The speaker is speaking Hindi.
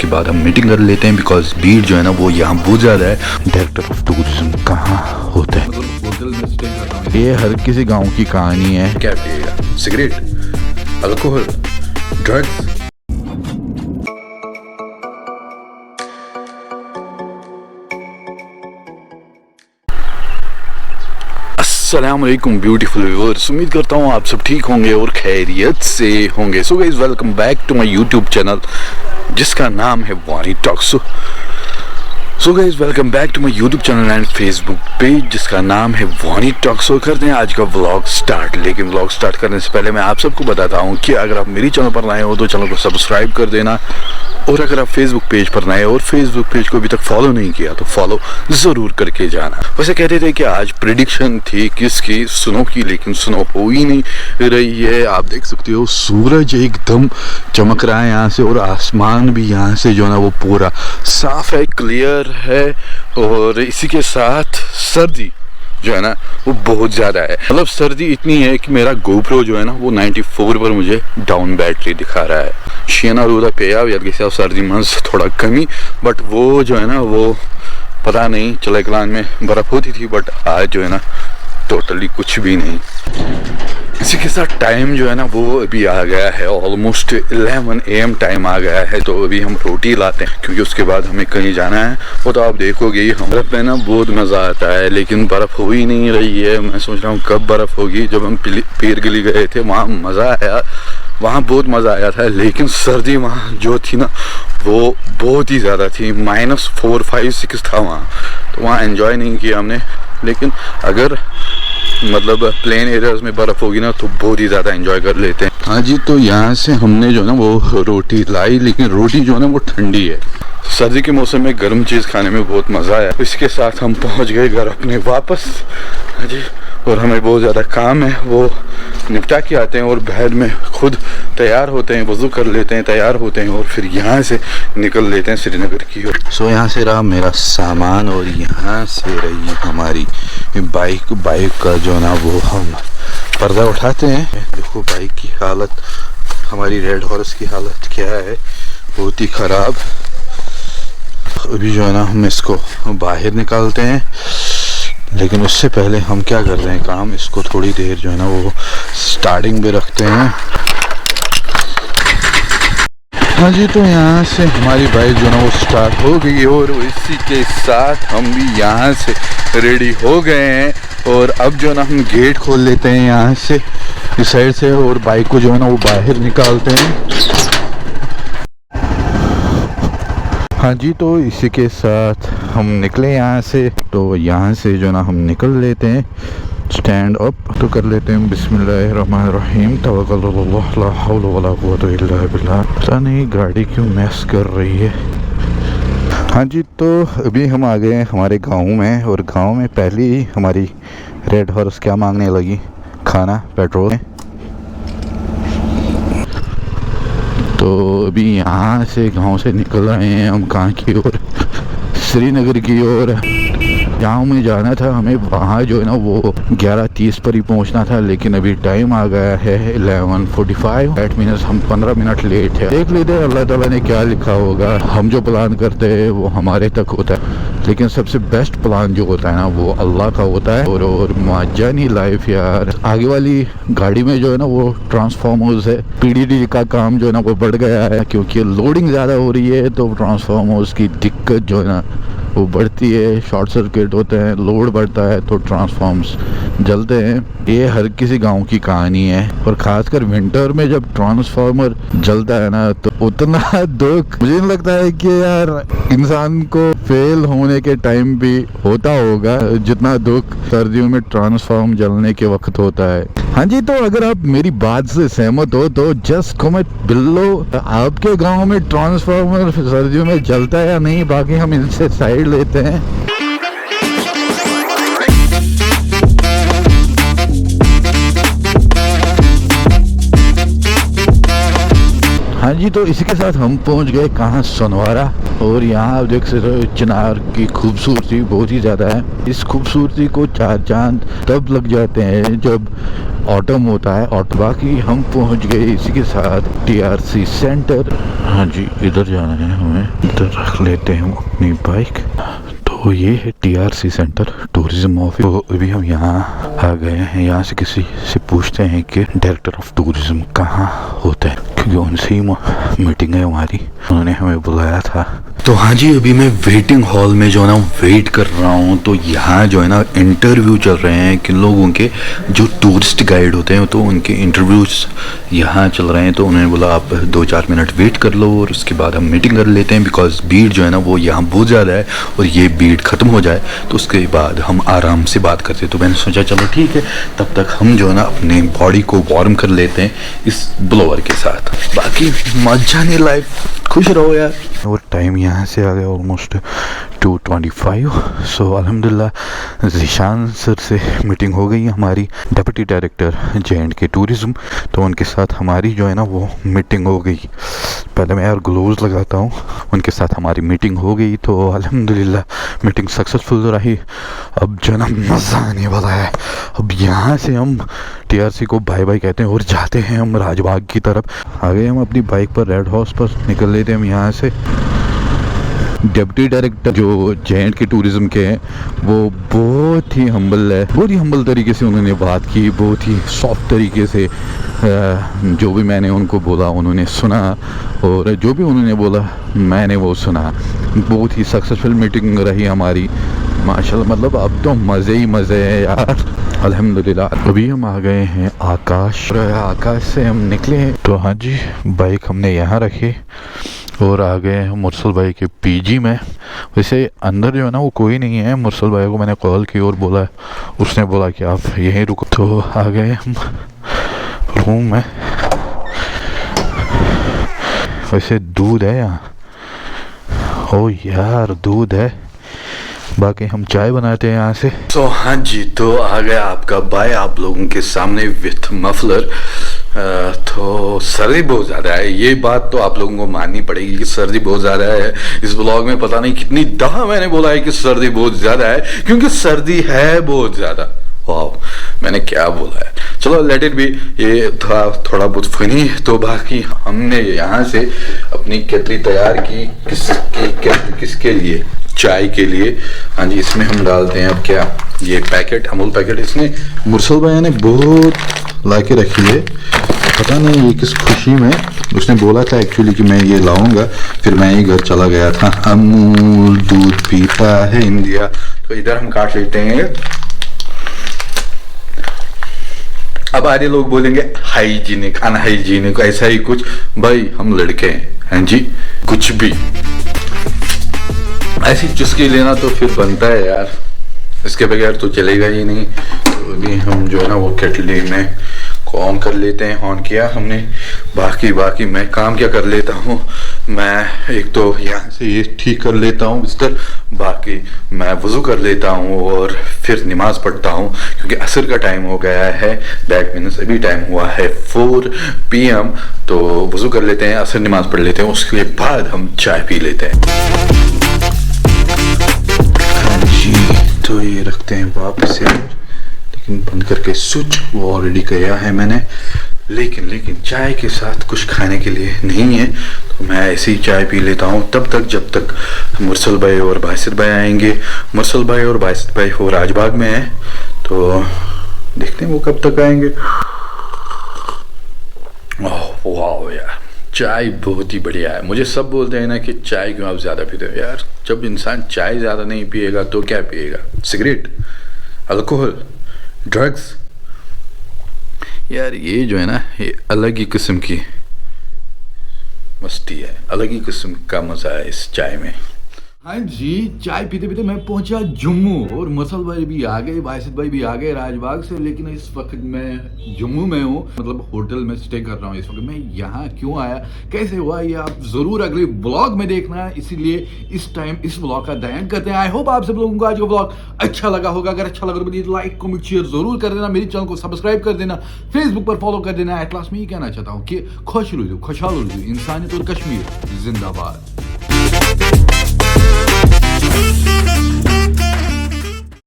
उसके बाद हम मीटिंग कर लेते हैं, बिकॉज भीड़ जो है ना वो यहाँ बहुत ज़्यादा है। डायरेक्टर ऑफ टूरिज्म कहाँ होते हैं? ये हर किसी गांव की कहानी है। क्या पिएगा? Cigarette, alcohol, drugs? अस्सलामुअलैकुम ब्यूटीफुल व्यूअर्स, उम्मीद करता हूँ आप सब ठीक होंगे और खैरियत से होंगे। So guys, welcome back to my YouTube channel जिसका नाम है Wani talks. So guys, welcome back to my YouTube channel and Facebook page जिसका नाम है वानी टॉक्स। सो करते हैं आज का व्लॉग स्टार्ट। लेकिन व्लॉग स्टार्ट करने से पहले मैं आप सबको बताता हूँ कि अगर आप मेरी चैनल पर नए हो तो चैनल को सब्सक्राइब कर देना, और अगर आप फेसबुक पेज पर नए और फेसबुक पेज को अभी तक फॉलो नहीं किया तो फॉलो ज़रूर करके जाना। वैसे कहते थे कि आज प्रेडिक्शन थी किसकी, स्नो की, लेकिन स्नो हो ही नहीं रही है। आप देख सकते हो सूरज एकदम चमक रहा है यहाँ से, और आसमान भी यहाँ से जो है ना वो पूरा साफ है, क्लियर है। और इसी के साथ सर्दी जो है ना वो बहुत ज़्यादा है। मतलब सर्दी इतनी है कि मेरा गोप्रो जो है ना वो 94 पर मुझे डाउन बैटरी दिखा रहा है। शेना रूदा पे या सर्दी मंज थोड़ा कमी, बट वो जो है ना वो पता नहीं चले कलान में बर्फ़ होती थी, बट आज जो है ना टोटली कुछ भी नहीं। इसी के साथ टाइम जो है ना वो अभी आ गया है, ऑलमोस्ट 11 AM टाइम आ गया है। तो अभी हम रोटी लाते हैं क्योंकि उसके बाद हमें कहीं जाना है। वो तो आप देखोगे हम बर्फ़ में ना बहुत मज़ा आता है, लेकिन बर्फ़ हो ही नहीं रही है। मैं सोच रहा हूँ कब बर्फ़ होगी। जब हम पीर गली गए थे वहाँ मज़ा आया, वहाँ बहुत मज़ा आया था, लेकिन सर्दी वहाँ जो थी ना वो बहुत ही ज़्यादा थी। -4, 5, 6 था वहाँ, तो वहाँ एंजॉय नहीं किया हमने। लेकिन अगर मतलब प्लेन एरियाज में बर्फ़ होगी ना तो बहुत ही ज़्यादा एंजॉय कर लेते हैं। हाँ जी, तो यहाँ से हमने जो ना वो रोटी लाई, लेकिन रोटी जो है ना वो ठंडी है। सर्दी के मौसम में गर्म चीज़ खाने में बहुत मज़ा आया। इसके साथ हम पहुँच गए घर अपने वापस। हाँ जी, और हमें बहुत ज़्यादा काम है, वो निपटा के आते हैं और बेड में खुद तैयार होते हैं, वज़ू कर लेते हैं, तैयार होते हैं और फिर यहाँ से निकल लेते हैं श्रीनगर की ओर। सो यहाँ से रहा मेरा सामान, और यहाँ से रही हमारी बाइक का जो ना वो हम पर्दा उठाते हैं। देखो बाइक की हालत, हमारी रेड हॉर्स की हालत क्या है, बहुत ही ख़राब। अभी जो है ना हम इसको बाहर निकालते हैं, लेकिन उससे पहले हम क्या कर रहे हैं काम, इसको थोड़ी देर जो है ना वो स्टार्टिंग पे रखते हैं। हाँ जी, तो यहाँ से हमारी बाइक जो है ना वो स्टार्ट हो गई है, और इसी के साथ हम भी यहाँ से रेडी हो गए हैं। और अब जो है ना हम गेट खोल लेते हैं यहाँ से, इस साइड से, और बाइक को जो है ना वो बाहर निकालते हैं। हाँ जी, तो इसी के साथ हम निकले यहाँ से। तो यहाँ से जो ना हम निकल लेते हैं, स्टैंड अप तो कर लेते हैं। बिस्मिल्लाहिर्रहमानिर्रहीम, तवक्कलुल्लाह, ला हौला वला कुव्वता इल्ला बिल्लाह। पता नहीं गाड़ी क्यों मैस कर रही है। हाँ जी, तो अभी हम आ गए हैं हमारे गांव में, और गांव में पहले ही हमारी रेड हॉर्स क्या मांगने लगी, खाना, पेट्रोल। तो अभी यहाँ से गांव से निकल रहे हैं हम, कहाँ की ओर, श्रीनगर की ओर। गांव में जाना था हमें, वहाँ जो है ना वो 11:30 पर ही पहुँचना था, लेकिन अभी टाइम आ गया है 11:45। 8 मिनट, हम 15 मिनट लेट है। देख लेते हैं अल्लाह ताला ने क्या लिखा होगा। हम जो प्लान करते हैं वो हमारे तक होता है, लेकिन सबसे बेस्ट प्लान जो होता है ना वो अल्लाह का होता है। और माजानी लाइफ यार। आगे वाली गाड़ी में जो है ना वो ट्रांसफार्मर्स है, PDD का काम जो है ना वो बढ़ गया है, क्योंकि लोडिंग ज़्यादा हो रही है, तो ट्रांसफार्मर्स की दिक्कत जो है ना वो बढ़ती है, शॉर्ट सर्किट होते हैं, लोड बढ़ता है तो ट्रांसफार्मर्स जलते हैं। ये हर किसी गांव की कहानी है, और ख़ासकर विंटर में जब ट्रांसफार्मर जलता है ना तो उतना दुख मुझे नहीं लगता है कि यार इंसान को फेल होने के टाइम भी होता होगा जितना दुख सर्दियों में ट्रांसफार्मर जलने के वक्त होता है। हाँ जी, तो अगर आप मेरी बात से सहमत हो तो जस्ट कमेंट बिलो, आपके गांव में ट्रांसफार्मर सर्दियों में जलता है या नहीं। बाकी हम इनसे साइड लेते हैं। हाँ जी, तो इसी के साथ हम पहुंच गए कहाँ, सोनवारा। और यहाँ आप देख सकते हो चिनार की खूबसूरती बहुत ही ज़्यादा है। इस खूबसूरती को 4 चांद तब लग जाते हैं जब ऑटम होता है ऑटो। बाकी हम पहुंच गए इसी के साथ TRC सेंटर। हाँ जी, इधर जाना है हमें, इधर रख लेते हैं अपनी बाइक। तो ये है TRC सेंटर, टूरिज्म ऑफिस। तो अभी हम यहाँ आ गए हैं। यहाँ से किसी से पूछते हैं कि डायरेक्टर ऑफ टूरिज्म कहाँ होता है, क्योंकि उनसे ही मीटिंग है हमारी, उन्होंने हमें बुलाया था। तो हाँ जी, अभी मैं वेटिंग हॉल में जो है ना वेट कर रहा हूँ। तो यहाँ जो है ना इंटरव्यू चल रहे हैं किन लोगों के, जो टूरिस्ट गाइड होते हैं, तो उनके इंटरव्यूज यहाँ चल रहे हैं। तो उन्होंने बोला आप 2-4 मिनट वेट कर लो और उसके बाद हम मीटिंग कर लेते हैं, बिकॉज भीड़ जो है ना वो यहाँ बहुत ज़्यादा है और ये भीड़ ख़त्म हो जाए तो उसके बाद हम आराम से बात करते हैं। तो मैंने सोचा चलो ठीक है, तब तक हम जो है ना अपने बॉडी को वार्म कर लेते हैं इस ब्लोअर के साथ। बाकी मजा नहीं, लाइफ खुश रहो यार। और टाइम यहाँ से आ गया ऑलमोस्ट 2:25। सो अल्हम्दुलिल्लाह ज़ीशान सर से मीटिंग हो गई हमारी, डिप्टी डायरेक्टर J&K टूरिज़्म। तो उनके साथ हमारी जो है ना वो मीटिंग हो गई। पहले मैं यार ग्लोव्स लगाता हूँ। उनके साथ हमारी मीटिंग हो गई, तो अल्हम्दुलिल्लाह मीटिंग सक्सेसफुल रही। अब जो है ना मज़ा आने वाला है। अब यहाँ से हम TRC को बाय बाय कहते हैं और जाते हैं हम राजबाग की तरफ। आ गए हम अपनी बाइक पर, रेड हाउस पर निकल लेते हैं हम यहाँ से। डिप्टी डायरेक्टर जो J&K टूरिज़्म के हैं वो बहुत ही हम्बल है, बहुत ही हम्बल तरीके से उन्होंने बात की, बहुत ही सॉफ्ट तरीके से जो भी मैंने उनको बोला उन्होंने सुना, और जो भी उन्होंने बोला मैंने वो सुना। बहुत ही सक्सेसफुल मीटिंग रही हमारी माशाल्लाह। मतलब अब तो मज़े ही मज़े हैं यार, अल्हम्दुलिल्लाह। अभी हम आ गए हैं आकाश से हम निकले हैं। तो हाँ जी, बाइक हमने यहाँ रखी और आ गए हैं मुरसल भाई के PG में। वैसे अंदर जो है ना वो कोई नहीं है। मुरसल भाई को मैंने कॉल की और बोला, उसने बोला कि आप यहीं रुको। तो आ गए हम रूम में। वैसे दूध है यहाँ, ओ यार दूध है। बाकी हम चाय बनाते हैं यहाँ से। तो हाँ जी, तो आ गया आपका भाई आप लोगों के सामने विथ मफलर। तो सर्दी बहुत ज़्यादा है, ये बात तो आप लोगों को माननी पड़ेगी कि सर्दी बहुत ज़्यादा है। इस ब्लॉग में पता नहीं कितनी दफ़ा मैंने बोला है कि सर्दी बहुत ज़्यादा है, क्योंकि सर्दी है बहुत ज़्यादा। वाह, मैंने क्या बोला है। चलो लेट इट बी, ये था थोड़ा बहुत फनी है। तो बाकी हमने यहाँ से अपनी केतली तैयार की, किसके लिए, चाय के लिए। हाँ जी, इसमें हम डालते हैं अब क्या, ये पैकेट, अमूल पैकेट। इसने मुरसल भाई ने बहुत ला के रखी है, पता नहीं ये किस खुशी में। उसने बोला था एक्चुअली कि मैं ये लाऊंगा, फिर मैं ही घर चला गया था। अमूल दूध पीता है इंडिया। तो इधर हम काट लेते हैं। अब आधे लोग बोलेंगे हाइजीनिक, अनहाइजीनिक, ऐसा ही कुछ। भाई हम लड़के हैं, हैं जी, कुछ भी ऐसी चुस्की लेना तो फिर बनता है यार, इसके बगैर तो चलेगा ही नहीं। तो अभी हम जो है ना वो केटली में ऑन कर लेते हैं। ऑन किया हमने। बाकी मैं काम क्या कर लेता हूँ, मैं एक तो यहाँ से ये ठीक कर लेता हूँ बिस्तर, बाकी मैं वज़ू कर लेता हूँ और फिर नमाज़ पढ़ता हूँ, क्योंकि असर का टाइम हो गया है। दैट मीन्स अभी टाइम हुआ है 4 PM। तो वज़ू कर लेते हैं, असर नमाज़ पढ़ लेते हैं, उसके बाद हम चाय पी लेते हैं। तो ये रखते हैं वापस से, लेकिन बंद करके स्विच वो ऑलरेडी किया है मैंने। लेकिन चाय के साथ कुछ खाने के लिए नहीं है, तो मैं ऐसे ही चाय पी लेता हूँ तब तक जब तक मुरसल भाई और बासित भाई आएंगे। मुरसल भाई और बासित भाई वो राजबाग में हैं, तो देखते हैं वो कब तक आएंगे। ओह वाह यार, चाय बहुत ही बढ़िया है। मुझे सब बोलते हैं ना कि चाय क्यों आप ज़्यादा पीते हो। यार जब इंसान चाय ज़्यादा नहीं पिएगा तो क्या पिएगा, सिगरेट, अल्कोहल, ड्रग्स। यार ये जो है ना ये अलग ही किस्म की मस्ती है, अलग ही किस्म का मज़ा है इस चाय में। हाँ जी, चाय पीते पीते मैं पहुंचा जम्मू और मुरसल भाई भी आ गए, बासित भाई भी आ गए राजबाग से। लेकिन इस वक्त मैं जम्मू में हूँ, मतलब होटल में स्टे कर रहा हूँ इस वक्त। मैं यहाँ क्यों आया, कैसे हुआ, ये आप ज़रूर अगले ब्लॉग में देखना है, इसीलिए इस टाइम इस ब्लॉग का दयान करते हैं। आई होप आप सब लोगों को आज का ब्लॉग अच्छा लगा होगा। अगर अच्छा लगा तो लाइक कमेंट शेयर जरूर कर देना, मेरे चैनल को सब्सक्राइब कर देना, फेसबुक पर फॉलो कर देना। एट लास्ट में ये कहना चाहता हूँ कि खुश रहो, खुशहाल रहो, इंसानियत और कश्मीर जिंदाबाद।